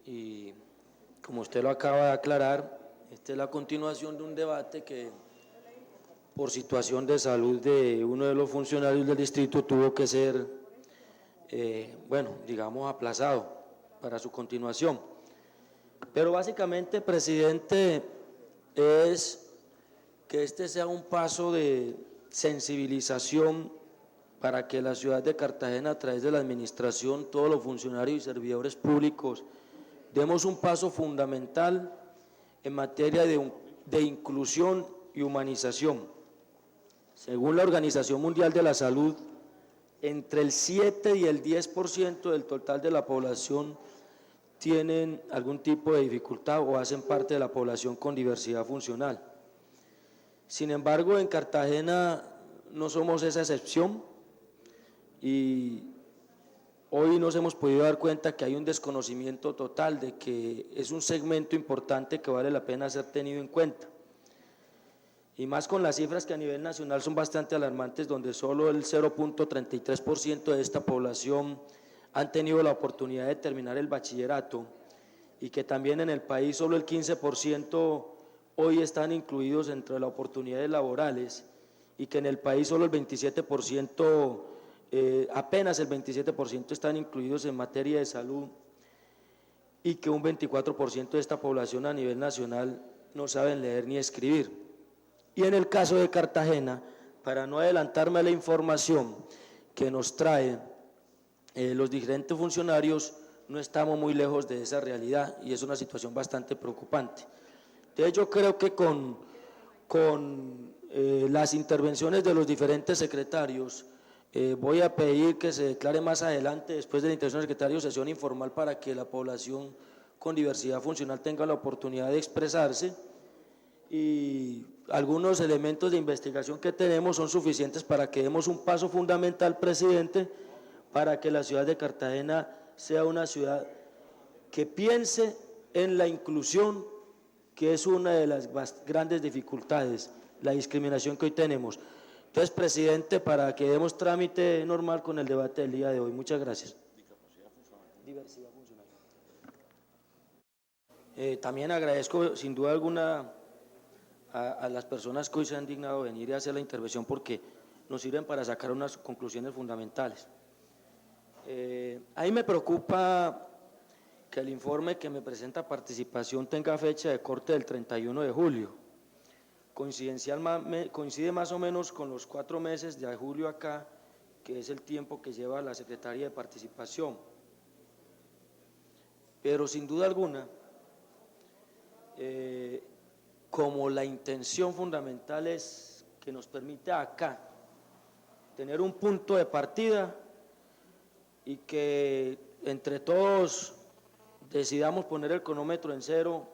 y como usted lo acaba de aclarar, esta es la continuación de un debate que por situación de salud de uno de los funcionarios del distrito tuvo que ser, digamos, aplazado para su continuación. Pero básicamente, presidente, es que este sea un paso de sensibilización para que la ciudad de Cartagena, a través de la administración, todos los funcionarios y servidores públicos, demos un paso fundamental en materia de inclusión y humanización. Según la Organización Mundial de la Salud, entre el 7 y el 10% del total de la población tienen algún tipo de dificultad o hacen parte de la población con diversidad funcional. Sin embargo, en Cartagena no somos esa excepción y hoy nos hemos podido dar cuenta que hay un desconocimiento total de que es un segmento importante que vale la pena ser tenido en cuenta. Y más con las cifras que a nivel nacional son bastante alarmantes, donde solo el 0.33% de esta población han tenido la oportunidad de terminar el bachillerato y que también en el país solo el 15% hoy están incluidos entre las oportunidades laborales y que en el país solo el 27%, apenas el 27% están incluidos en materia de salud y que un 24% de esta población a nivel nacional no saben leer ni escribir. Y en el caso de Cartagena, para no adelantarme a la información que nos trae los diferentes funcionarios, no estamos muy lejos de esa realidad y es una situación bastante preocupante. Entonces yo creo que con las intervenciones de los diferentes secretarios, voy a pedir que se declare más adelante, después de la intervención del secretario, sesión informal para que la población con diversidad funcional tenga la oportunidad de expresarse, y algunos elementos de investigación que tenemos son suficientes para que demos un paso fundamental, presidente, para que la ciudad de Cartagena sea una ciudad que piense en la inclusión, que es una de las grandes dificultades, la discriminación que hoy tenemos. Entonces, presidente, para que demos trámite normal con el debate del día de hoy. Muchas gracias. Diversidad funcional. También agradezco sin duda alguna a las personas que hoy se han dignado venir y hacer la intervención porque nos sirven para sacar unas conclusiones fundamentales. Ahí me preocupa que el informe que me presenta Participación tenga fecha de corte del 31 de julio. Coincide más o menos con los 4 meses de julio acá, que es el tiempo que lleva la Secretaría de Participación. Pero sin duda alguna, como la intención fundamental es que nos permite acá tener un punto de partida y que entre todos decidamos poner el cronómetro en cero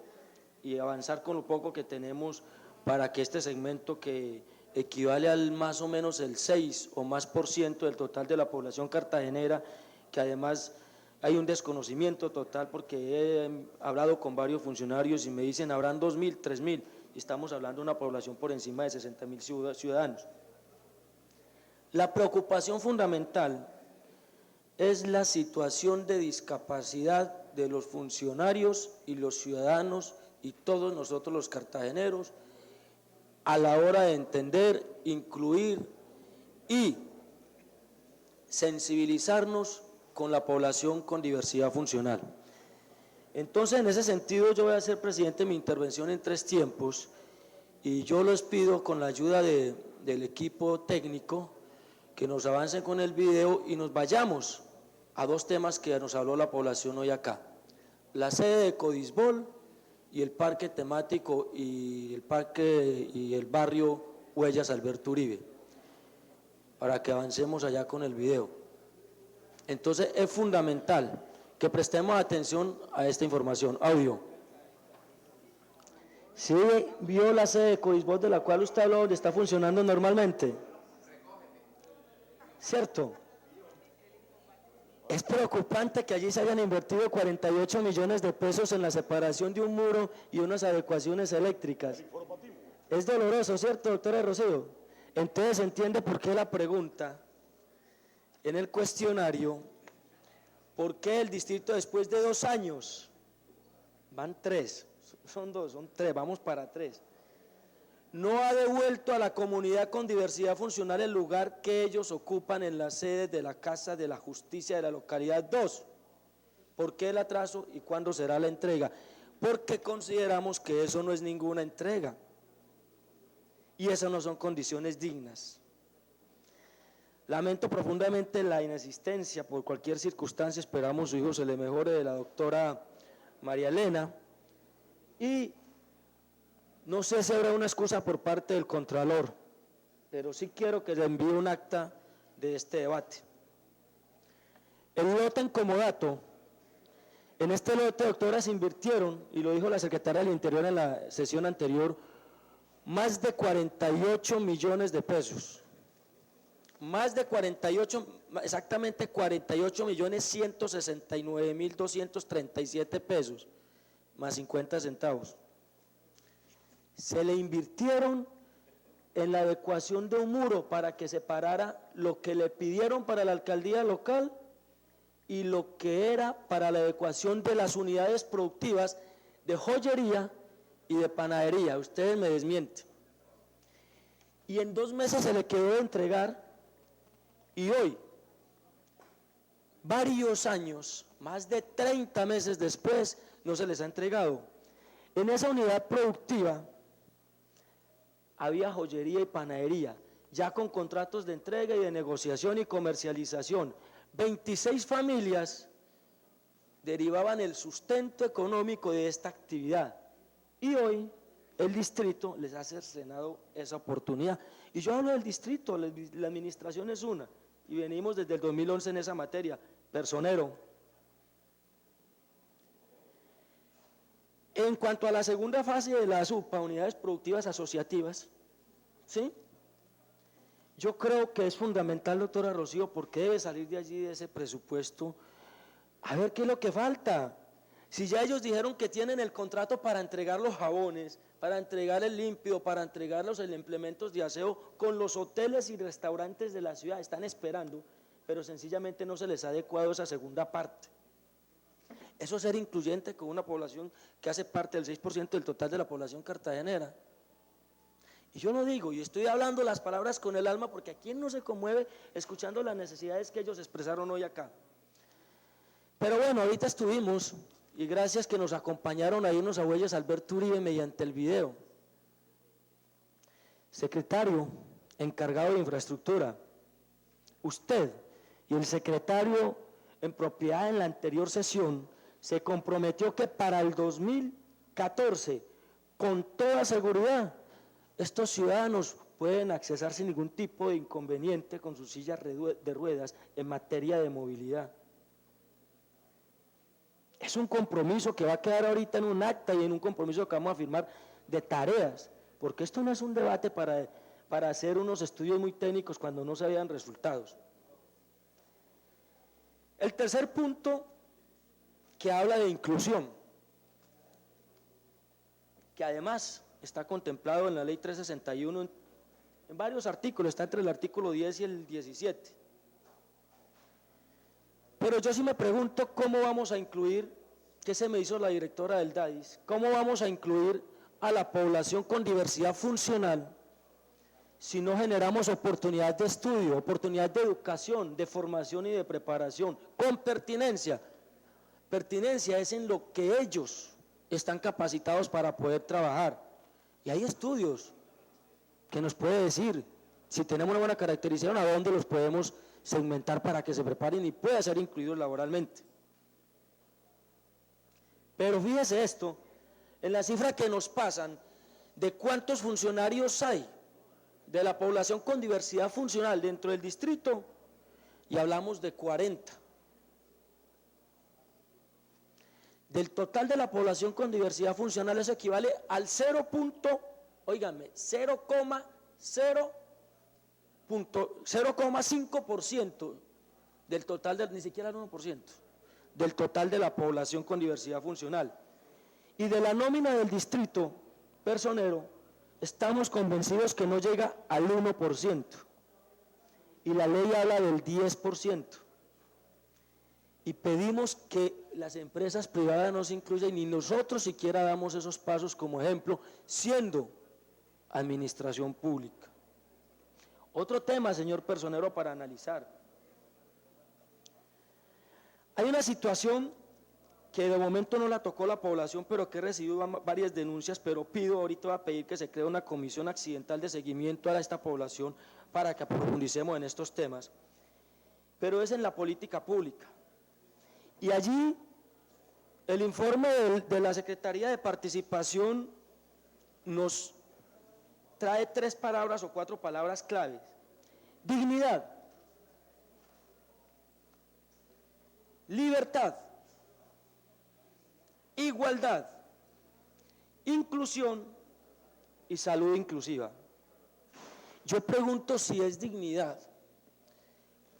y avanzar con lo poco que tenemos para que este segmento, que equivale al más o menos el 6 o más por ciento del total de la población cartagenera, que además hay un desconocimiento total porque he hablado con varios funcionarios y me dicen habrán 2.000, 3.000 y estamos hablando de una población por encima de 60.000 ciudadanos. La preocupación fundamental es la situación de discapacidad de los funcionarios y los ciudadanos y todos nosotros los cartageneros a la hora de entender, incluir y sensibilizarnos con la población con diversidad funcional. Entonces, en ese sentido, yo voy a hacer, presidente, mi intervención en 3 tiempos y yo les pido con la ayuda del equipo técnico que nos avancen con el video y nos vayamos a 2 temas que nos habló la población hoy acá: la sede de Codisbol y el parque temático y el barrio Huellas Alberto Uribe, para que avancemos allá con el video. Entonces es fundamental que prestemos atención a esta información. Audio. ¿Sí vio la sede de Codisbol de la cual usted habló, donde está funcionando normalmente? ¿Cierto? Es preocupante que allí se hayan invertido 48 millones de pesos en la separación de un muro y unas adecuaciones eléctricas. Es doloroso, ¿cierto, doctora Rocío? Entonces se entiende por qué la pregunta en el cuestionario: ¿por qué el distrito, después de 2 años van 3, son 2, son 3, vamos para 3. No ha devuelto a la comunidad con diversidad funcional el lugar que ellos ocupan en las sedes de la Casa de la Justicia de la localidad 2. ¿Por qué el atraso y cuándo será la entrega? Porque consideramos que eso no es ninguna entrega y esas no son condiciones dignas. Lamento profundamente la inexistencia, por cualquier circunstancia, esperamos su hijo se le mejore, de la doctora María Elena, y no sé si habrá una excusa por parte del Contralor, pero sí quiero que le envíe un acta de este debate. El lote en comodato, en este lote, doctora, se invirtieron, y lo dijo la secretaria del Interior en la sesión anterior, más de 48 millones de pesos. Más de 48, exactamente 48.169.237 pesos, más 50 centavos. Se le invirtieron en la adecuación de un muro para que separara lo que le pidieron para la alcaldía local y lo que era para la adecuación de las unidades productivas de joyería y de panadería. Ustedes me desmienten. Y en 2 meses se le quedó de entregar. Y hoy, varios años, más de 30 meses después, no se les ha entregado. En esa unidad productiva había joyería y panadería, ya con contratos de entrega y de negociación y comercialización. 26 familias derivaban el sustento económico de esta actividad. Y hoy el distrito les ha cercenado esa oportunidad. Y yo hablo del distrito, la administración es una. Y venimos desde el 2011 en esa materia, personero. En cuanto a la segunda fase de la SUPA, unidades productivas asociativas, ¿sí? Yo creo que es fundamental, doctora Rocío, porque debe salir de allí, de ese presupuesto, a ver qué es lo que falta. Si ya ellos dijeron que tienen el contrato para entregar los jabones, para entregar el límpido, para entregar los implementos de aseo con los hoteles y restaurantes de la ciudad, están esperando, pero sencillamente no se les ha adecuado esa segunda parte. Eso es ser incluyente con una población que hace parte del 6% del total de la población cartagenera. Y yo lo digo, y estoy hablando las palabras con el alma, porque a quién no se conmueve escuchando las necesidades que ellos expresaron hoy acá. Pero bueno, ahorita estuvimos, y gracias que nos acompañaron ahí unos abuelos Alberto Uribe mediante el video. Secretario encargado de infraestructura, usted y el secretario en propiedad en la anterior sesión se comprometió que para el 2014, con toda seguridad, estos ciudadanos pueden accesar sin ningún tipo de inconveniente con sus sillas de ruedas en materia de movilidad. Es un compromiso que va a quedar ahorita en un acta y en un compromiso que vamos a firmar de tareas, porque esto no es un debate para hacer unos estudios muy técnicos cuando no se vean resultados. El tercer punto que habla de inclusión, que además está contemplado en la ley 361 en varios artículos, está entre el artículo 10 y el 17. Pero yo sí me pregunto cómo vamos a incluir, que se me hizo la directora del DADIS, cómo vamos a incluir a la población con diversidad funcional si no generamos oportunidad de estudio, oportunidad de educación, de formación y de preparación, con pertinencia. Pertinencia es en lo que ellos están capacitados para poder trabajar. Y hay estudios que nos puede decir, si tenemos una buena caracterización, a dónde los podemos segmentar para que se preparen y puedan ser incluidos laboralmente. Pero fíjese esto, en la cifra que nos pasan de cuántos funcionarios hay de la población con diversidad funcional dentro del distrito, y hablamos de 40. Del total de la población con diversidad funcional, eso equivale al 0.5% del total, ni siquiera el 1%, del total de la población con diversidad funcional. Y de la nómina del distrito personero, estamos convencidos que no llega al 1%, y la ley habla del 10%. Y pedimos que las empresas privadas no se incluyen, ni nosotros siquiera damos esos pasos como ejemplo, siendo administración pública. Otro tema, señor personero, para analizar. Hay una situación que de momento no la tocó la población, pero que he recibido varias denuncias, pero ahorita voy a pedir que se cree una comisión accidental de seguimiento a esta población para que profundicemos en estos temas, pero es en la política pública. Y allí el informe de la Secretaría de Participación nos trae 3 palabras o 4 palabras claves: dignidad, libertad, igualdad, inclusión y salud inclusiva. Yo pregunto si es dignidad,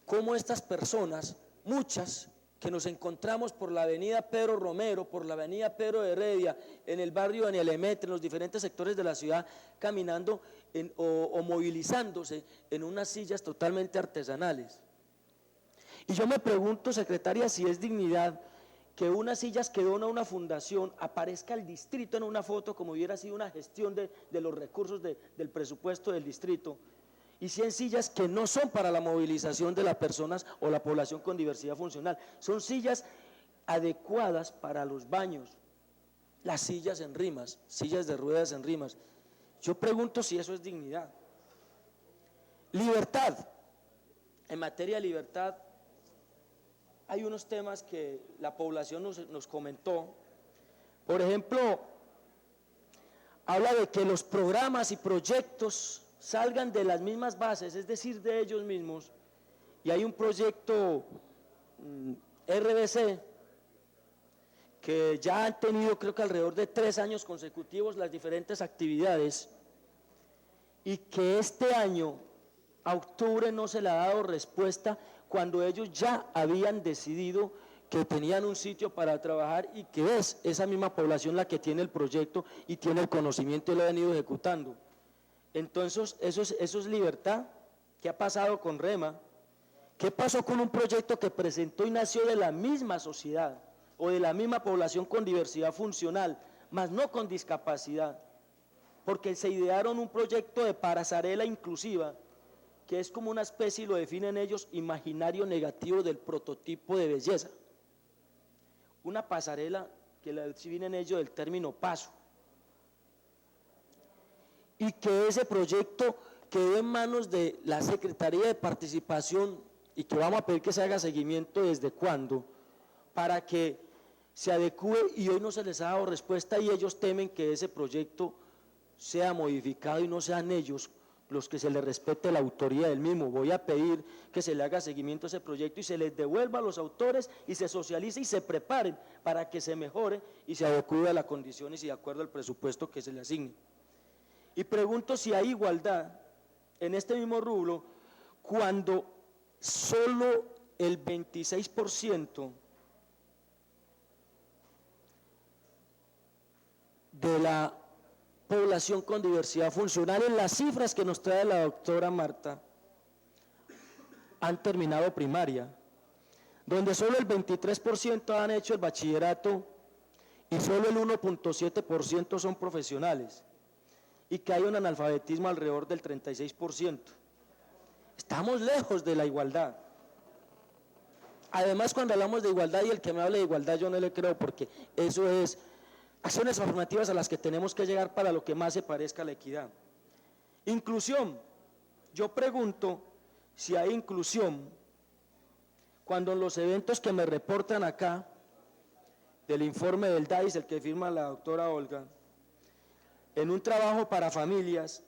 cómo estas personas, muchas que nos encontramos por la avenida Pedro Romero, por la avenida Pedro de Heredia, en el barrio de Anielemet, en los diferentes sectores de la ciudad, caminando o movilizándose en unas sillas totalmente artesanales. Y yo me pregunto, secretaria, si es dignidad que unas sillas que dona una fundación aparezca el distrito en una foto como hubiera sido una gestión de los recursos del presupuesto del distrito, y 100 sillas que no son para la movilización de las personas o la población con diversidad funcional, son sillas adecuadas para los baños, las sillas en rimas, sillas de ruedas en rimas. Yo pregunto si eso es dignidad. Libertad. En materia de libertad hay unos temas que la población nos comentó. Por ejemplo, habla de que los programas y proyectos salgan de las mismas bases, es decir, de ellos mismos, y hay un proyecto RBC que ya han tenido, creo que alrededor de 3 años consecutivos, las diferentes actividades, y que este año, a octubre, no se le ha dado respuesta, cuando ellos ya habían decidido que tenían un sitio para trabajar y que es esa misma población la que tiene el proyecto y tiene el conocimiento y lo han ido ejecutando. Entonces, eso es libertad. ¿Qué ha pasado con REMA? ¿Qué pasó con un proyecto que presentó y nació de la misma sociedad o de la misma población con diversidad funcional, más no con discapacidad? Porque se idearon un proyecto de pasarela inclusiva, que es como una especie, y lo definen ellos, imaginario negativo del prototipo de belleza. Una pasarela que la definen ellos del término paso. Y que ese proyecto quedó en manos de la Secretaría de Participación y que vamos a pedir que se haga seguimiento desde cuándo, para que se adecue, y hoy no se les ha dado respuesta y ellos temen que ese proyecto sea modificado y no sean ellos los que se les respete la autoría del mismo. Voy a pedir que se le haga seguimiento a ese proyecto y se les devuelva a los autores y se socialice y se preparen para que se mejore y se adecue a las condiciones y de acuerdo al presupuesto que se le asigne. Y pregunto si hay igualdad en este mismo rubro cuando solo el 26% de la población con diversidad funcional, en las cifras que nos trae la doctora Marta, han terminado primaria, donde solo el 23% han hecho el bachillerato y solo el 1.7% son profesionales, y que hay un analfabetismo alrededor del 36%. Estamos lejos de la igualdad. Además, cuando hablamos de igualdad, y el que me hable de igualdad yo no le creo, porque eso es acciones afirmativas a las que tenemos que llegar para lo que más se parezca a la equidad. Inclusión. Yo pregunto si hay inclusión cuando en los eventos que me reportan acá, del informe del DAIS, el que firma la doctora Olga, en un trabajo para familias,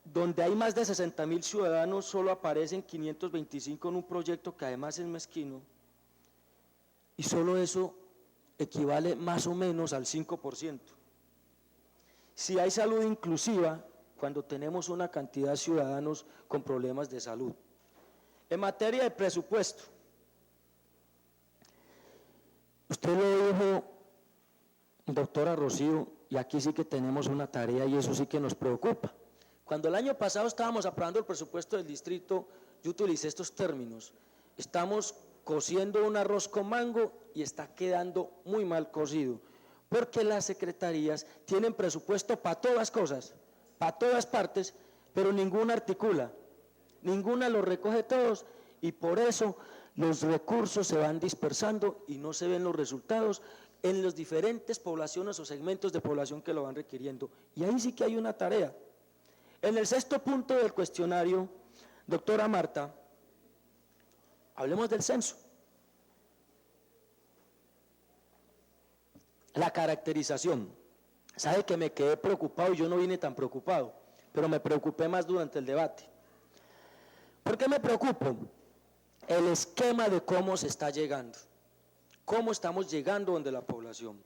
donde hay más de 60.000 ciudadanos, solo aparecen 525 en un proyecto que además es mezquino, y solo eso equivale más o menos al 5%. Si hay salud inclusiva, cuando tenemos una cantidad de ciudadanos con problemas de salud. En materia de presupuesto, usted lo dijo, doctora Rocío, y aquí sí que tenemos una tarea y eso sí que nos preocupa. Cuando el año pasado estábamos aprobando el presupuesto del distrito, yo utilicé estos términos: estamos cociendo un arroz con mango y está quedando muy mal cocido, porque las secretarías tienen presupuesto para todas cosas, para todas partes, pero ninguna articula, ninguna los recoge todos, y por eso los recursos se van dispersando y no se ven los resultados en las diferentes poblaciones o segmentos de población que lo van requiriendo. Y ahí sí que hay una tarea. En el 6º punto del cuestionario, doctora Marta, hablemos del censo. La caracterización. Sabe que me quedé preocupado y yo no vine tan preocupado, pero me preocupé más durante el debate. ¿Por qué me preocupo? El esquema de cómo se está llegando, cómo estamos llegando donde la población.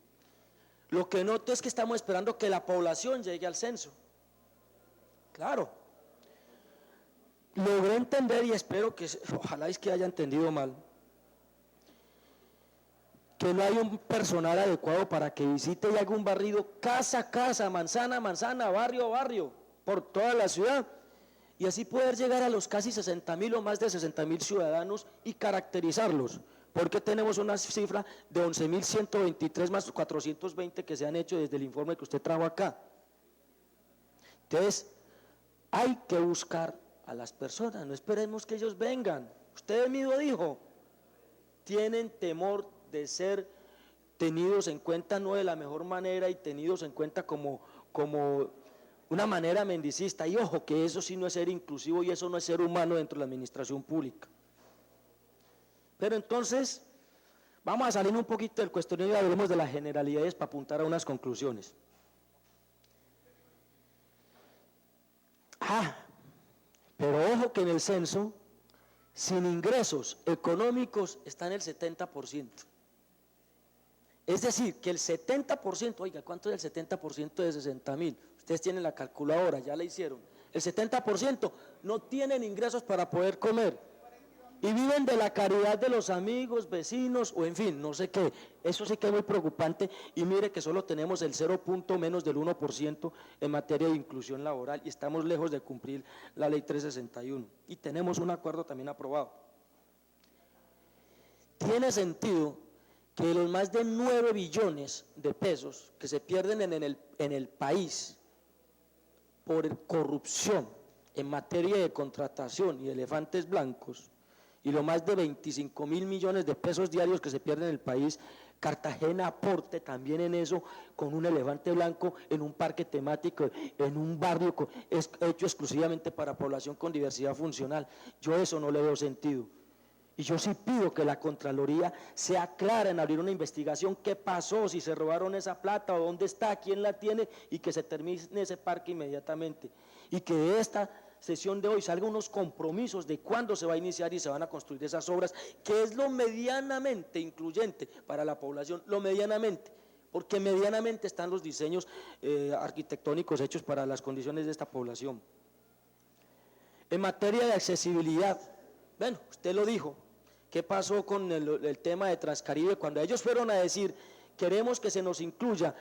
Lo que noto es que estamos esperando que la población llegue al censo. Claro. Logré entender, y espero que, ojalá es que haya entendido mal, que no hay un personal adecuado para que visite y haga un barrido casa a casa, manzana a manzana, barrio a barrio, por toda la ciudad, y así poder llegar a los casi 60.000 o más de 60.000 ciudadanos y caracterizarlos, porque tenemos una cifra de 11.123 más 420 que se han hecho desde el informe que usted trajo acá. Entonces, hay que buscar a las personas, no esperemos que ellos vengan. Usted mismo dijo, tienen temor de ser tenidos en cuenta no de la mejor manera y tenidos en cuenta como una manera mendicista, y ojo que eso sí no es ser inclusivo y eso no es ser humano dentro de la administración pública. Pero entonces vamos a salir un poquito del cuestionario y hablemos de las generalidades para apuntar a unas conclusiones. Pero ojo que en el censo, sin ingresos económicos está en el 70%. Es decir, que el 70%, oiga, ¿cuánto es el 70% de 60.000? Ustedes tienen la calculadora, ya la hicieron. El 70% no tienen ingresos para poder comer y viven de la caridad de los amigos, vecinos o en fin, no sé qué. Eso sí que es muy preocupante, y mire que solo tenemos el 0. menos del 1% en materia de inclusión laboral y estamos lejos de cumplir la ley 361 y tenemos un acuerdo también aprobado. Tiene sentido que los más de 9 billones de pesos que se pierden en el país por corrupción en materia de contratación y elefantes blancos, y lo más de 25.000 millones de pesos diarios que se pierden en el país, Cartagena aporte también en eso con un elefante blanco en un parque temático, en un barrio hecho exclusivamente para población con diversidad funcional. Yo eso no le veo sentido. Y yo sí pido que la Contraloría sea clara en abrir una investigación, qué pasó, si se robaron esa plata o dónde está, quién la tiene, y que se termine ese parque inmediatamente. Y que de esta sesión de hoy salgan unos compromisos de cuándo se va a iniciar y se van a construir esas obras, que es lo medianamente incluyente para la población, lo medianamente, porque medianamente están los diseños arquitectónicos hechos para las condiciones de esta población. En materia de accesibilidad, bueno, usted lo dijo, ¿qué pasó con el tema de Transcaribe? Cuando ellos fueron a decir, queremos que se nos incluya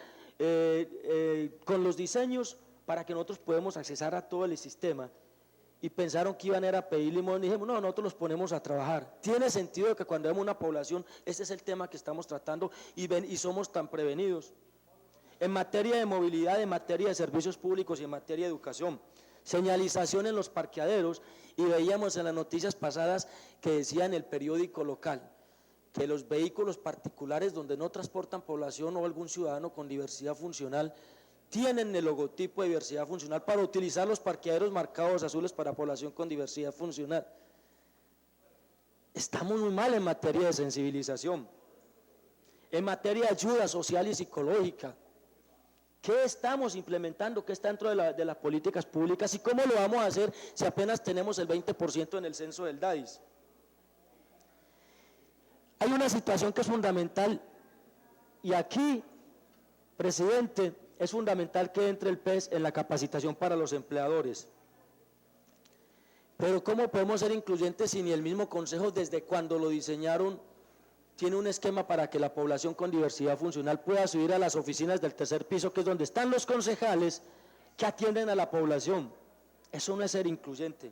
con los diseños para que nosotros podamos accesar a todo el sistema, y pensaron que iban a pedir limón, y dijimos, no, nosotros los ponemos a trabajar. Tiene sentido que cuando vemos una población, este es el tema que estamos tratando y somos tan prevenidos. En materia de movilidad, en materia de servicios públicos y en materia de educación, señalización en los parqueaderos, y veíamos en las noticias pasadas que decía en el periódico local que los vehículos particulares donde no transportan población o algún ciudadano con diversidad funcional tienen el logotipo de diversidad funcional para utilizar los parqueaderos marcados azules para población con diversidad funcional. Estamos muy mal en materia de sensibilización. En materia de ayuda social y psicológica, ¿qué estamos implementando? ¿Qué está dentro de las políticas públicas? ¿Y cómo lo vamos a hacer si apenas tenemos el 20% en el censo del DADIS? Hay una situación que es fundamental, y aquí, presidente, es fundamental que entre el PES en la capacitación para los empleadores. Pero ¿cómo podemos ser incluyentes si ni el mismo Consejo, desde cuando lo diseñaron, tiene un esquema para que la población con diversidad funcional pueda subir a las oficinas del tercer piso, que es donde están los concejales que atienden a la población? Eso no es ser incluyente.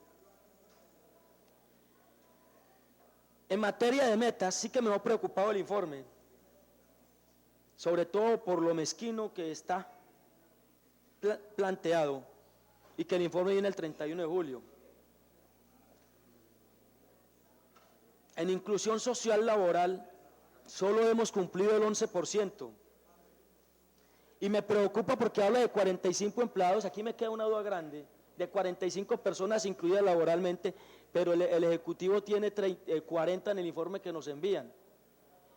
En materia de metas, sí que me ha preocupado el informe, sobre todo por lo mezquino que está planteado y que el informe viene el 31 de julio. En inclusión social laboral, solo hemos cumplido el 11%. Y me preocupa porque habla de 45 empleados, aquí me queda una duda grande, de 45 personas incluidas laboralmente, pero el Ejecutivo tiene 40 en el informe que nos envían.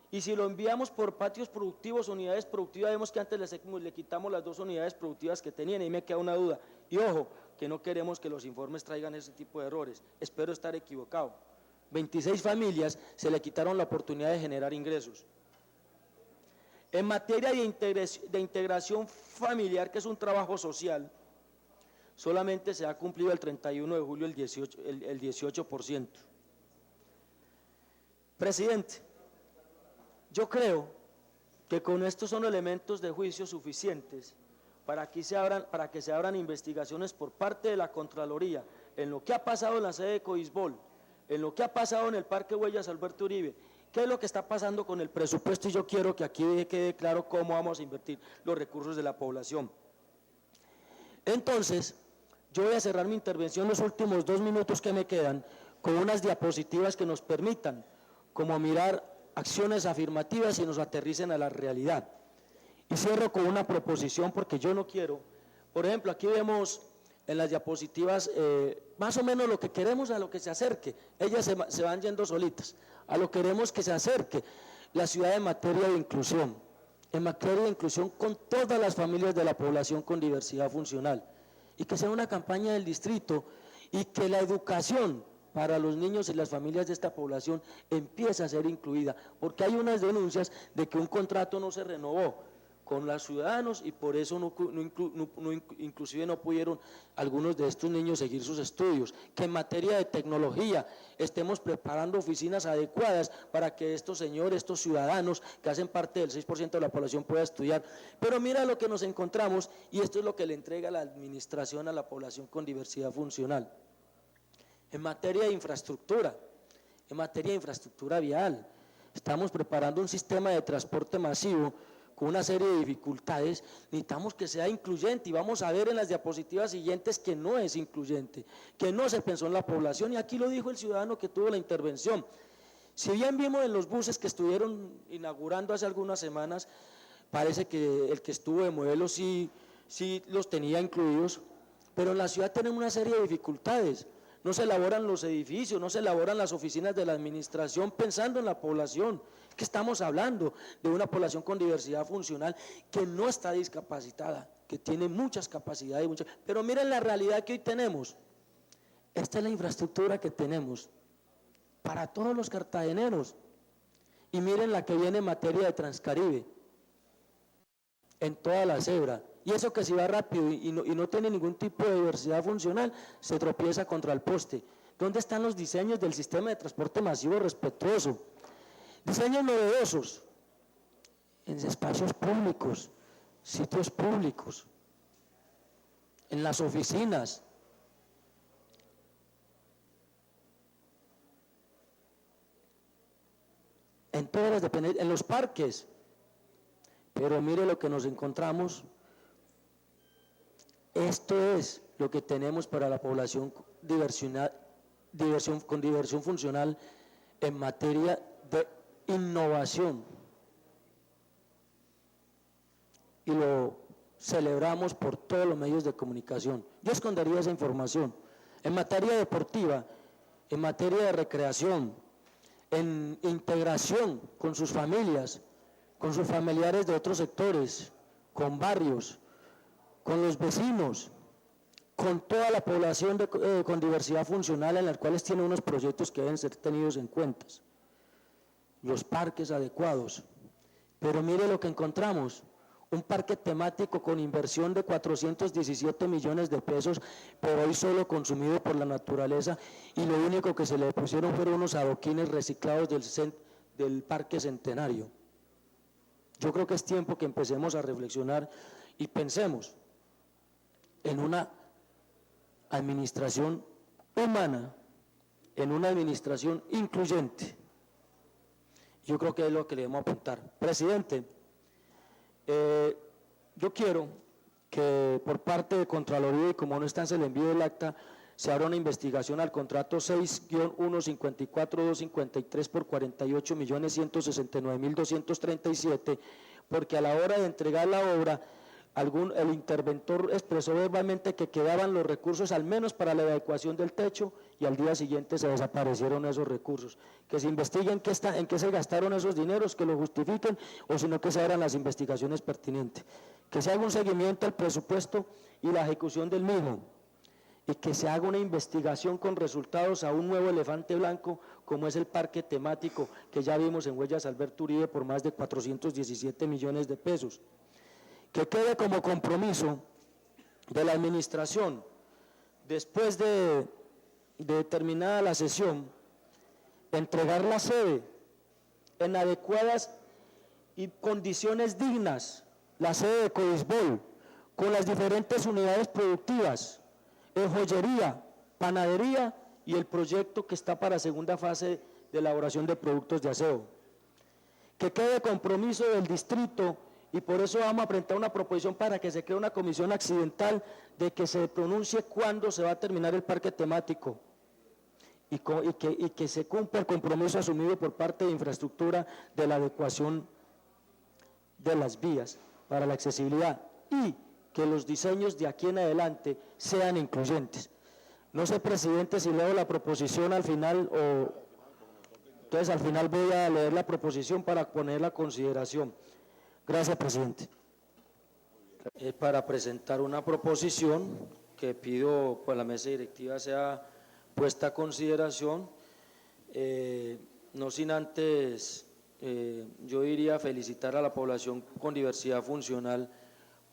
Y si lo enviamos por patios productivos, unidades productivas, vemos que antes le quitamos las 2 unidades productivas que tenían, y me queda una duda. Y ojo, que no queremos que los informes traigan ese tipo de errores, espero estar equivocado. 26 familias se le quitaron la oportunidad de generar ingresos. En materia de integración familiar, que es un trabajo social, solamente se ha cumplido el 31 de julio el 18%. Presidente, yo creo que con estos son elementos de juicio suficientes para que se abran investigaciones por parte de la Contraloría en lo que ha pasado en la sede de Coisbol, en lo que ha pasado en el Parque Huellas Alberto Uribe, qué es lo que está pasando con el presupuesto, y yo quiero que aquí quede claro cómo vamos a invertir los recursos de la población. Entonces, yo voy a cerrar mi intervención los últimos 2 minutos que me quedan con unas diapositivas que nos permitan como mirar acciones afirmativas y nos aterricen a la realidad. Y cierro con una proposición porque yo no quiero, por ejemplo, aquí vemos en las diapositivas más o menos lo que queremos a lo que se acerque, ellas se van yendo solitas, a lo que queremos que se acerque la ciudad en materia de inclusión, con todas las familias de la población con diversidad funcional, y que sea una campaña del distrito, y que la educación para los niños y las familias de esta población empiece a ser incluida, porque hay unas denuncias de que un contrato no se renovó con los ciudadanos y por eso inclusive no pudieron algunos de estos niños seguir sus estudios, que en materia de tecnología estemos preparando oficinas adecuadas para que estos señores, estos ciudadanos que hacen parte del 6% de la población pueda estudiar. Pero mira lo que nos encontramos, y esto es lo que le entrega la administración a la población con diversidad funcional. En materia de infraestructura vial, estamos preparando un sistema de transporte masivo con una serie de dificultades, necesitamos que sea incluyente, y vamos a ver en las diapositivas siguientes que no es incluyente, que no se pensó en la población, y aquí lo dijo el ciudadano que tuvo la intervención. Si bien vimos en los buses que estuvieron inaugurando hace algunas semanas, parece que el que estuvo de modelo sí los tenía incluidos, pero en la ciudad tenemos una serie de dificultades. No se elaboran los edificios, no se elaboran las oficinas de la administración pensando en la población, que estamos hablando de una población con diversidad funcional que no está discapacitada, que tiene muchas capacidades, pero miren la realidad que hoy tenemos. Esta es la infraestructura que tenemos para todos los cartageneros, y miren la que viene en materia de Transcaribe, en toda la cebra. Y eso que si va rápido y no tiene ningún tipo de diversidad funcional, se tropieza contra el poste. ¿Dónde están los diseños del sistema de transporte masivo respetuoso? Diseños novedosos en espacios públicos, sitios públicos, en las oficinas. En todas las dependencias, en los parques. Pero mire lo que nos encontramos. Esto es lo que tenemos para la población con diversión funcional en materia de innovación. Y lo celebramos por todos los medios de comunicación. Yo escondería esa información. En materia deportiva, en materia de recreación, en integración con sus familias, con sus familiares de otros sectores, con barrios, con los vecinos, con toda la población con diversidad funcional, en las cuales tiene unos proyectos que deben ser tenidos en cuenta, los parques adecuados. Pero mire lo que encontramos, un parque temático con inversión de 417 millones de pesos, pero hoy solo consumido por la naturaleza, y lo único que se le pusieron fueron unos adoquines reciclados del Parque Centenario. Yo creo que es tiempo que empecemos a reflexionar y pensemos en una administración humana, en una administración incluyente, Yo creo que es lo que le debemos apuntar. Presidente, yo quiero que por parte de Contraloría, y como no está en el envío del acta, se abra una investigación al contrato 6-154-253 por 48.169.237, porque a la hora de entregar la obra, el interventor expresó verbalmente que quedaban los recursos al menos para la adecuación del techo y al día siguiente se desaparecieron esos recursos. Que se investiguen en qué se gastaron esos dineros, que lo justifiquen, o si no que se hagan las investigaciones pertinentes. Que se haga un seguimiento al presupuesto y la ejecución del mismo, y que se haga una investigación con resultados a un nuevo elefante blanco como es el parque temático que ya vimos en Huellas Alberto Uribe por más de 417 millones de pesos. Que quede como compromiso de la administración, después de terminada la sesión, entregar la sede en adecuadas y condiciones dignas, la sede de Codisbol, con las diferentes unidades productivas, en joyería, panadería y el proyecto que está para segunda fase de elaboración de productos de aseo. Que quede compromiso del distrito, y por eso vamos a presentar una proposición para que se cree una comisión accidental de que se pronuncie cuándo se va a terminar el parque temático y que se cumpla el compromiso asumido por parte de infraestructura de la adecuación de las vías para la accesibilidad y que los diseños de aquí en adelante sean incluyentes. No sé, presidente, si leo la proposición al final o… Entonces, al final voy a leer la proposición para ponerla a consideración. Gracias, presidente. Para presentar una proposición que pido pues la mesa directiva sea puesta a consideración, no sin antes, yo diría felicitar a la población con diversidad funcional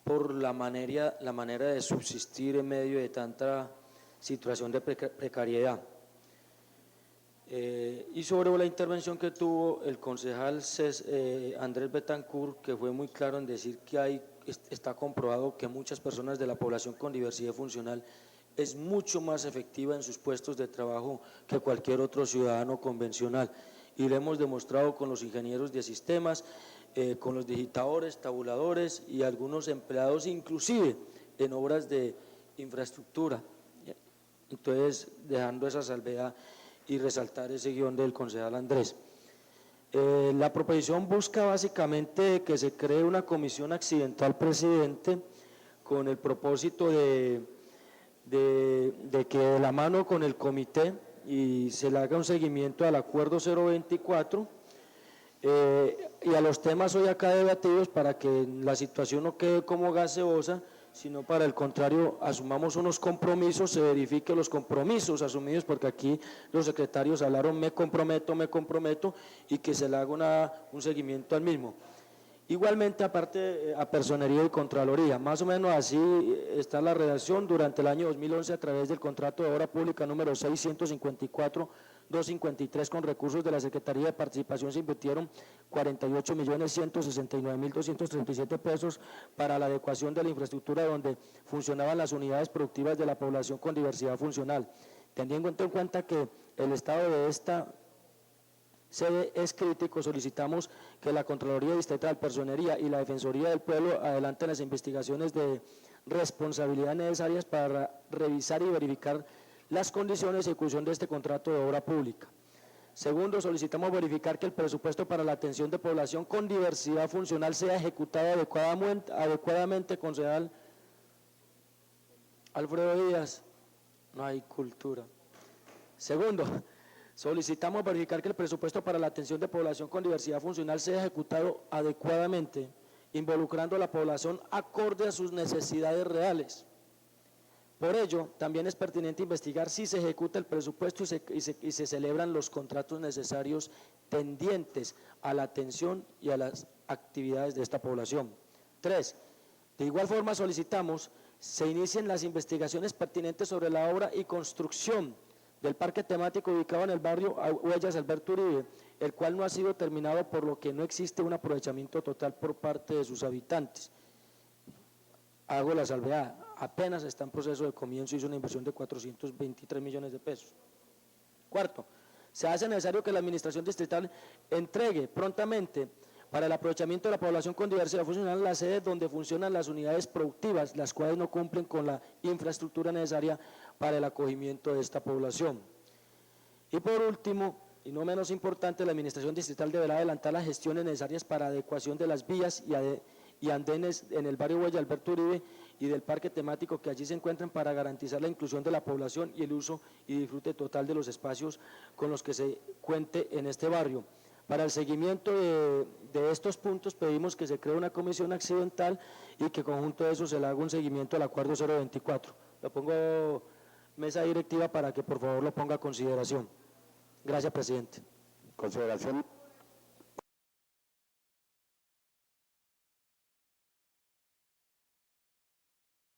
por la manera de subsistir en medio de tanta situación de precariedad. Y sobre la intervención que tuvo el concejal Andrés Betancourt, que fue muy claro en decir que está comprobado que muchas personas de la población con diversidad funcional es mucho más efectiva en sus puestos de trabajo que cualquier otro ciudadano convencional, y lo hemos demostrado con los ingenieros de sistemas, con los digitadores, tabuladores y algunos empleados inclusive en obras de infraestructura. Entonces, dejando esa salvedad y resaltar ese guión del concejal Andrés. La proposición busca básicamente que se cree una comisión accidental, presidente, con el propósito de que de la mano con el comité y se le haga un seguimiento al acuerdo 024 y a los temas hoy acá debatidos para que la situación no quede como gaseosa, sino para el contrario, asumamos unos compromisos, se verifique los compromisos asumidos, porque aquí los secretarios hablaron me comprometo, y que se le haga un seguimiento al mismo. Igualmente, aparte a Personería y Contraloría, más o menos así está la redacción. Durante el año 2011, a través del contrato de obra pública número 6-154-253 con recursos de la Secretaría de Participación, se invirtieron 48.169.237 pesos para la adecuación de la infraestructura donde funcionaban las unidades productivas de la población con diversidad funcional. Teniendo en cuenta que el estado de esta sede es crítico, solicitamos que la Contraloría Distrital, Personería y la Defensoría del Pueblo adelanten las investigaciones de responsabilidad necesarias para revisar y verificar las condiciones de ejecución de este contrato de obra pública. Segundo, solicitamos verificar que el presupuesto para la atención de población con diversidad funcional sea ejecutado adecuadamente, concejal Alfredo Díaz. No hay cultura. Segundo, solicitamos verificar que el presupuesto para la atención de población con diversidad funcional sea ejecutado adecuadamente, involucrando a la población acorde a sus necesidades reales. Por ello, también es pertinente investigar si se ejecuta el presupuesto y se celebran los contratos necesarios tendientes a la atención y a las actividades de esta población. 3. De igual forma solicitamos se inicien las investigaciones pertinentes sobre la obra y construcción del parque temático ubicado en el barrio Huellas Alberto Uribe, el cual no ha sido terminado, por lo que no existe un aprovechamiento total por parte de sus habitantes. Hago la salvedad, apenas está en proceso de comienzo, hizo una inversión de 423 millones de pesos. Cuarto, Se hace necesario que la administración distrital entregue prontamente para el aprovechamiento de la población con diversidad funcional las sedes donde funcionan las unidades productivas, las cuales no cumplen con la infraestructura necesaria para el acogimiento de esta población. Y por último, y no menos importante, la administración distrital deberá adelantar las gestiones necesarias para adecuación de las vías y andenes en el barrio Huella Alberto Uribe y del parque temático que allí se encuentran para garantizar la inclusión de la población y el uso y disfrute total de los espacios con los que se cuente en este barrio. Para el seguimiento de estos puntos pedimos que se cree una comisión accidental y que conjunto de eso se le haga un seguimiento al acuerdo 024. Lo pongo mesa directiva para que por favor lo ponga a consideración. Gracias, presidente. Consideración.